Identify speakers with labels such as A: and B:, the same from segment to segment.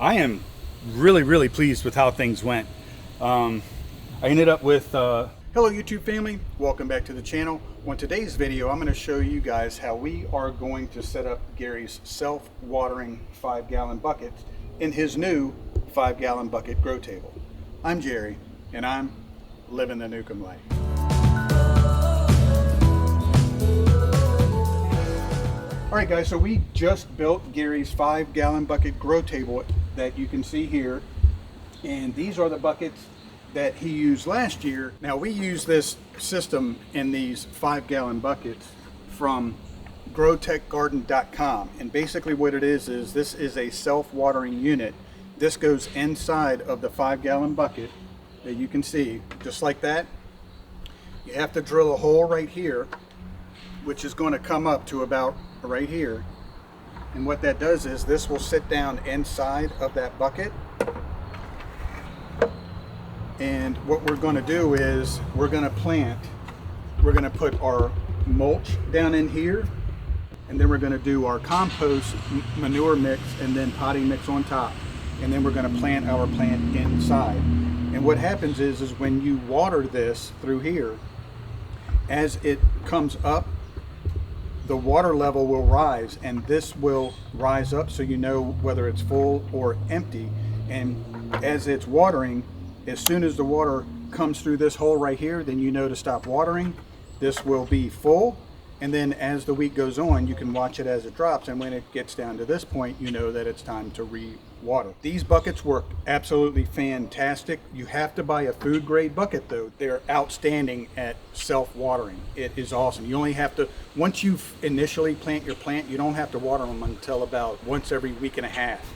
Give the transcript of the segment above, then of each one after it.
A: I am really pleased with how things went. I ended up with hello YouTube family, welcome back to the channel. On today's video I'm going to show you guys how we are going to set up Gary's self-watering 5-gallon buckets in his new 5-gallon bucket grow table. I'm Jerry and I'm living the Newcomb life. Alright guys, so we just built Gary's 5-gallon bucket grow table that you can see here, and these are the buckets that he used last year. Now we use this system in these 5-gallon buckets from growtechgarden.com, and basically what it is this is a self-watering unit. This goes inside of the 5-gallon bucket that you can see, just like that. You have to drill a hole right here, which is going to come up to about right here, and what that does is this will sit down inside of that bucket, and what we're going to do is we're going to put our mulch down in here, and then we're going to do our compost manure mix and then potting mix on top, and then we're going to plant our plant inside. And what happens is when you water this through here, as it comes up, the water level will rise, and this will rise up so you know whether it's full or empty. And as it's watering, as soon as the water comes through this hole right here, then you know to stop watering. This will be full, and then as the week goes on, you can watch it as it drops, and when it gets down to this point, you know that it's time to re-water. These buckets work absolutely fantastic. You have to buy a food grade bucket though. They're outstanding at self-watering. It is awesome. You only have to, once you initially plant your plant, you don't have to water them until about once every week and a half.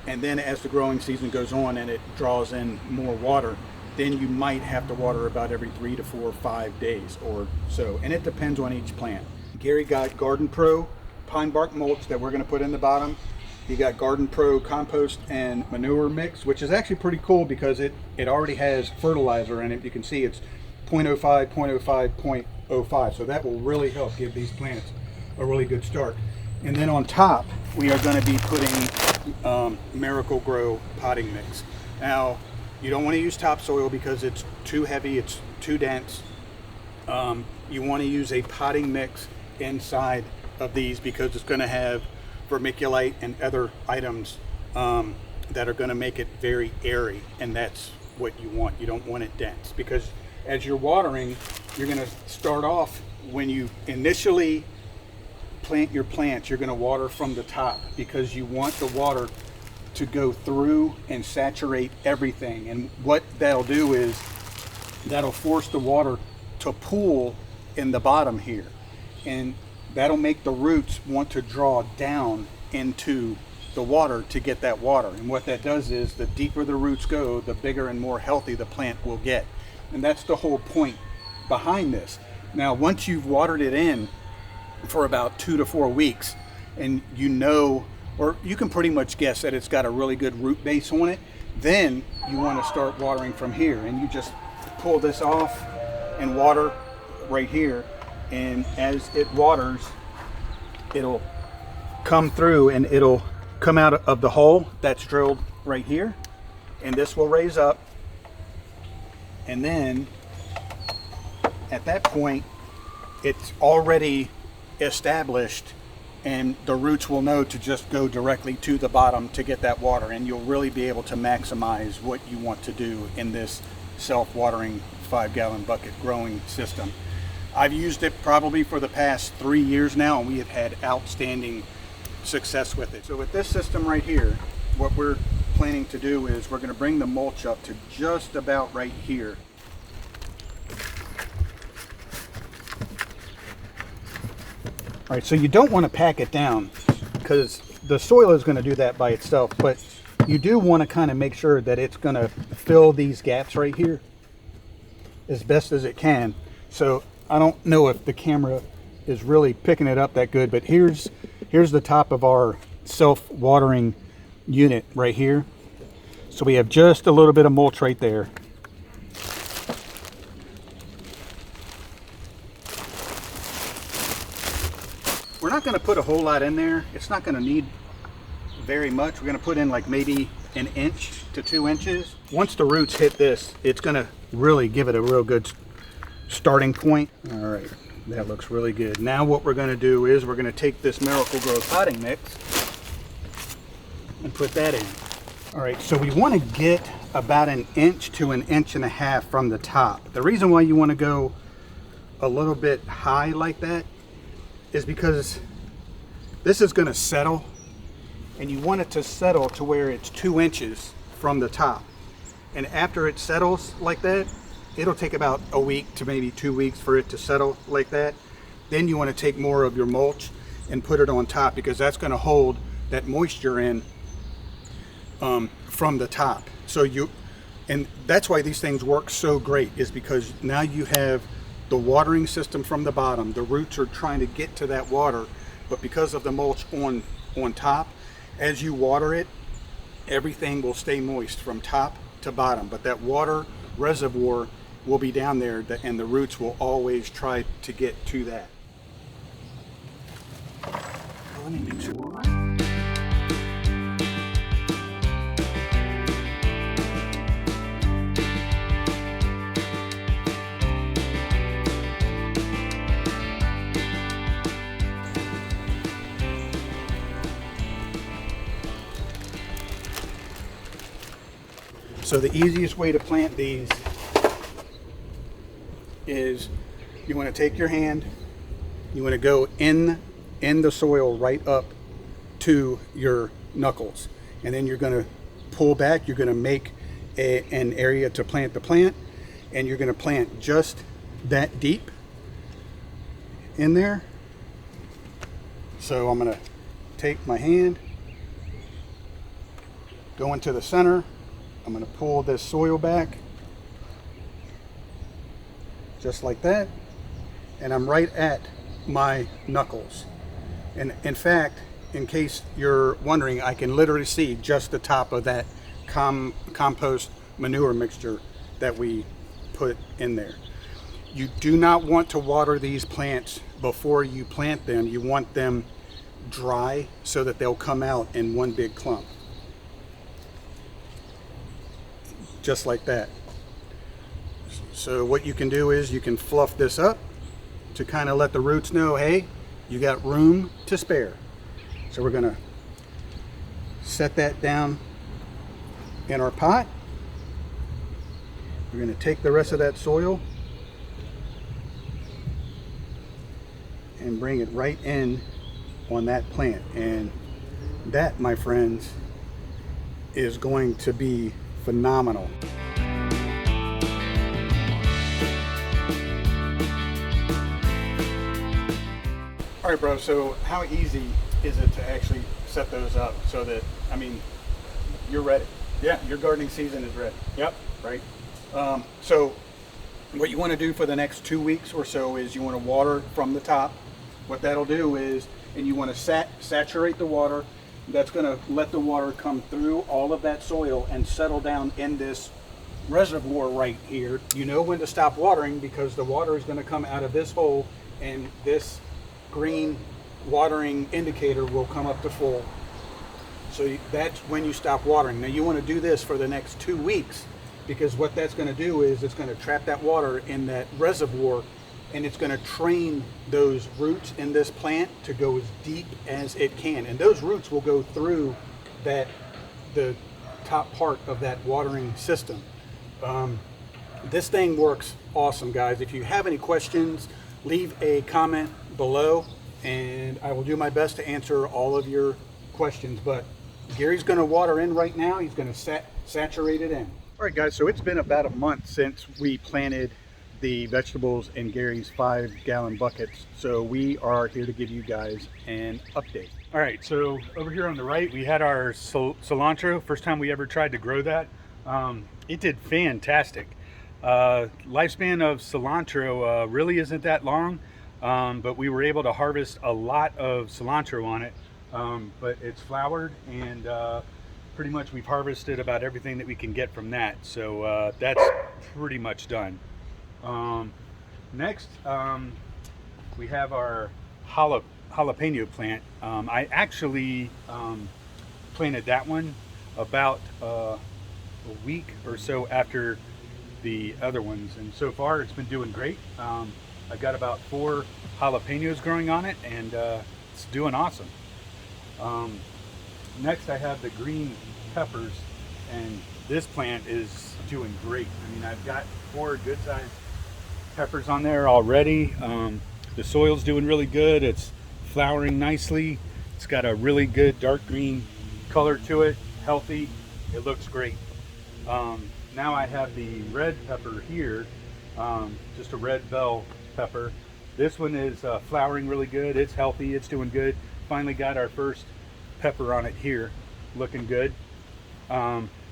A: And then as the growing season goes on and it draws in more water, then you might have to water about every 3 to 4 or 5 days or so. And it depends on each plant. Gary got Garden Pro pine bark mulch that we're going to put in the bottom. He got Garden Pro compost and manure mix, which is actually pretty cool because it already has fertilizer in it. You can see it's 0.05, 0.05, 0.05. So that will really help give these plants a really good start. And then on top, we are going to be putting Miracle Grow potting mix. Now, you don't want to use topsoil because it's too heavy, it's too dense. You want to use a potting mix inside of these because it's going to have vermiculite and other items that are going to make it very airy, and that's what you want. You don't want it dense, because as you're watering, you're going to start off, when you initially plant your plants, you're going to water from the top because you want the water to go through and saturate everything. And what that'll do is that'll force the water to pool in the bottom here, and that'll make the roots want to draw down into the water to get that water. And what that does is the deeper the roots go, the bigger and more healthy the plant will get. And that's the whole point behind this. Now once you've watered it in for about 2 to 4 weeks, and you know, or you can pretty much guess that it's got a really good root base on it, then you want to start watering from here, and you just pull this off and water right here. And as it waters, it'll come through and it'll come out of the hole that's drilled right here, and this will raise up, and then at that point it's already established, and the roots will know to just go directly to the bottom to get that water, and you'll really be able to maximize what you want to do in this self-watering 5-gallon bucket growing system. I've used it probably for the past 3 years now, and we have had outstanding success with it. So with this system right here, what we're planning to do is we're going to bring the mulch up to just about right here. All right, so you don't want to pack it down because the soil is going to do that by itself, but you do want to kind of make sure that it's going to fill these gaps right here as best as it can. So I don't know if the camera is really picking it up that good, but here's the top of our self-watering unit right here. So we have just a little bit of mulch right there. We're not going to put a whole lot in there. It's not going to need very much. We're going to put in like maybe an inch to 2 inches. Once the roots hit this, it's gonna really give it a real good starting point. All right, that looks really good. Now what we're gonna do is we're gonna take this Miracle Grow potting mix and put that in. All right, so we wanna get about an inch to an inch and a half from the top. The reason why you wanna go a little bit high like that is because this is gonna settle, and you want it to settle to where it's 2 inches from the top. And after it settles like that, it'll take about a week to maybe 2 weeks for it to settle like that. Then you want to take more of your mulch and put it on top, because that's going to hold that moisture in from the top. And that's why these things work so great, is because now you have the watering system from the bottom. The roots are trying to get to that water, but because of the mulch on top, as you water it, everything will stay moist from top to bottom, but that water reservoir will be down there, and the roots will always try to get to that. Let me make sure. So the easiest way to plant these is you want to take your hand, you want to go in the soil right up to your knuckles, and then you're going to pull back. You're going to make an area to plant the plant, and you're going to plant just that deep in there. So I'm going to take my hand, go into the center. I'm going to pull this soil back just like that, and I'm right at my knuckles. And in fact, in case you're wondering, I can literally see just the top of that compost manure mixture that we put in there. You do not want to water these plants before you plant them. You want them dry so that they'll come out in one big clump. Just like that. So what you can do is you can fluff this up to kind of let the roots know, hey, you got room to spare. So we're gonna set that down in our pot. We're gonna take the rest of that soil and bring it right in on that plant. And that, my friends, is going to be phenomenal. All right, bro, so how easy is it to actually set those up so that, I mean, you're ready? Yeah, your gardening season is ready. Yep. Right? So what you want to do for the next 2 weeks or so is you want to water from the top. What that'll do is, and you want to saturate the water. That's going to let the water come through all of that soil and settle down in this reservoir right here. You know when to stop watering, because the water is going to come out of this hole, and this green watering indicator will come up to full. So that's when you stop watering. Now you want to do this for the next 2 weeks, because what that's going to do is it's going to trap that water in that reservoir, and it's going to train those roots in this plant to go as deep as it can. And those roots will go through the top part of that watering system. This thing works awesome, guys. If you have any questions, leave a comment below, and I will do my best to answer all of your questions. But Gary's going to water in right now. He's going to saturate it in. All right, guys, so it's been about a month since we planted the vegetables in Gary's 5-gallon buckets. So we are here to give you guys an update.
B: All right, so over here on the right, we had our cilantro. First time we ever tried to grow that. It did fantastic. Lifespan of cilantro really isn't that long, but we were able to harvest a lot of cilantro on it. But it's flowered, and pretty much we've harvested about everything that we can get from that. So that's pretty much done. Next, we have our jalapeno plant. I actually planted that one about a week or so after the other ones, and so far it's been doing great. I've got about 4 jalapenos growing on it, and it's doing awesome. Next I have the green peppers, and this plant is doing great. I mean, I've got 4 good sized peppers on there already. The soil's doing really good. It's flowering nicely. It's got a really good dark green color to it, healthy. It looks great. Now I have the red pepper here, just a red bell pepper. This one is flowering really good. It's healthy, it's doing good. Finally got our first pepper on it here, looking good.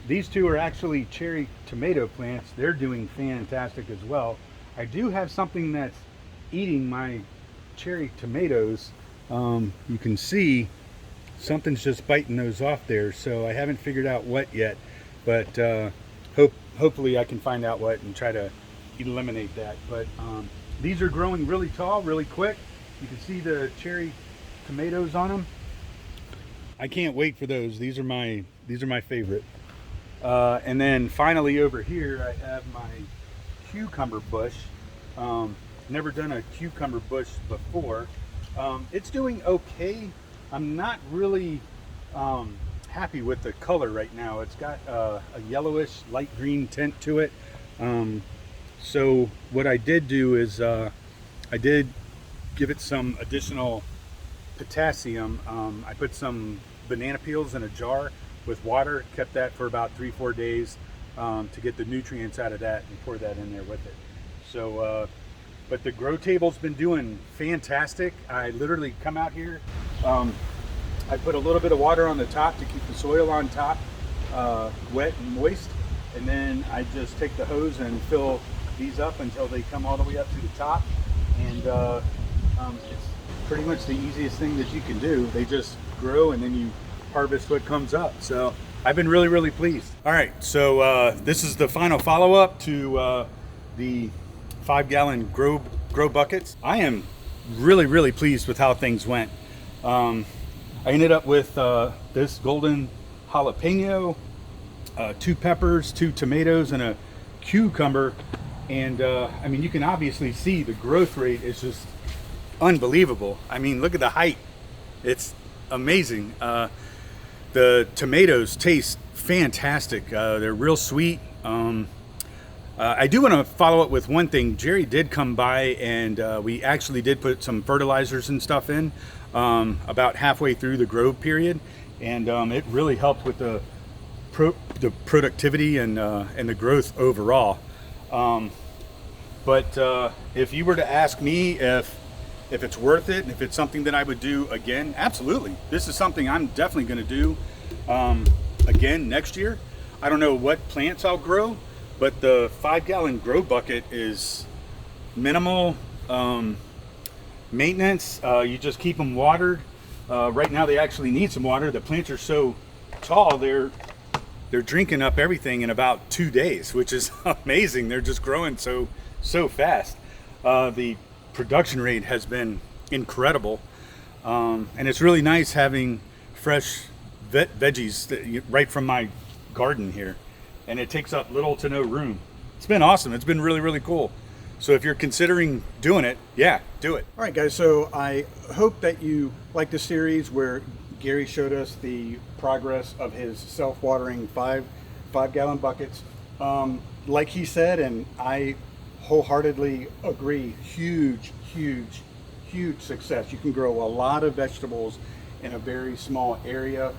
B: These 2 are actually cherry tomato plants. They're doing fantastic as well. I do have something that's eating my cherry tomatoes. You can see something's just biting those off there, so I haven't figured out what yet, but hopefully I can find out what and try to eliminate that. But these are growing really tall, really quick. You can see the cherry tomatoes on them. I can't wait for those. These are my favorite. And then finally over here I have my cucumber bush. Never done a cucumber bush before. It's doing okay. I'm not really happy with the color right now. It's got a yellowish light green tint to it. So what I did do is I did give it some additional potassium. I put some banana peels in a jar with water, kept that for about 3-4 days to get the nutrients out of that, and pour that in there with it. So but the grow table's been doing fantastic. I literally come out here, I put a little bit of water on the top to keep the soil on top wet and moist, and then I just take the hose and fill these up until they come all the way up to the top. And it's pretty much the easiest thing that you can do. They just grow, and then you harvest what comes up. So I've been really pleased. All right, so this is the final follow-up to the 5-gallon grow buckets. I am really pleased with how things went. I ended up with this golden jalapeno, 2 peppers, 2 tomatoes, and a cucumber. And I mean, you can obviously see the growth rate is just unbelievable. I mean, look at the height. It's amazing. The tomatoes taste fantastic. They're real sweet. I do want to follow up with one thing. Jerry did come by, and we actually did put some fertilizers and stuff in about halfway through the grow period, and it really helped with the productivity and the growth overall. But if you were to ask me if it's worth it and if it's something that I would do again, absolutely. This is something I'm definitely going to do again next year. I don't know what plants I'll grow, but the 5-gallon grow bucket is minimal maintenance. You just keep them watered. Right now they actually need some water. The plants are so tall, they're drinking up everything in about 2 days, which is amazing. They're just growing so fast. The production rate has been incredible, and it's really nice having fresh veggies right from my garden here, and it takes up little to no room. It's been awesome. It's been really cool. So if you're considering doing it, yeah, do it.
A: All right, guys, so I hope that you like the series where Gary showed us the progress of his self-watering 5-gallon buckets. Like he said, and I wholeheartedly agree, huge success. You can grow a lot of vegetables in a very small area.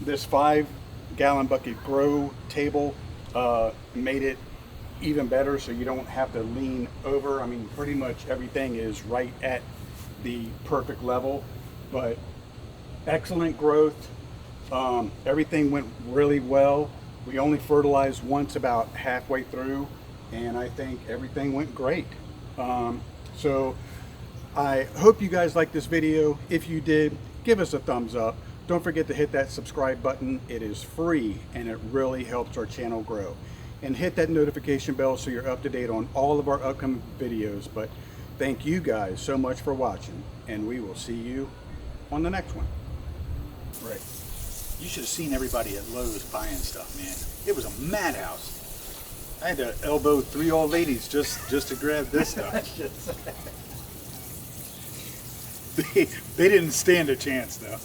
A: This 5-gallon bucket grow table made it even better, so you don't have to lean over. I mean, pretty much everything is right at the perfect level, but excellent growth. Everything went really well. We only fertilized once about halfway through, and I think everything went great. So I hope you guys liked this video. If you did, give us a thumbs up. Don't forget to hit that subscribe button. It is free, and it really helps our channel grow. And hit that notification bell so you're up to date on all of our upcoming videos. But thank you guys so much for watching, and we will see you on the next one. Right.
B: You should have seen everybody at Lowe's buying stuff, man. It was a madhouse. I had to elbow 3 old ladies just to grab this stuff. They didn't stand a chance though.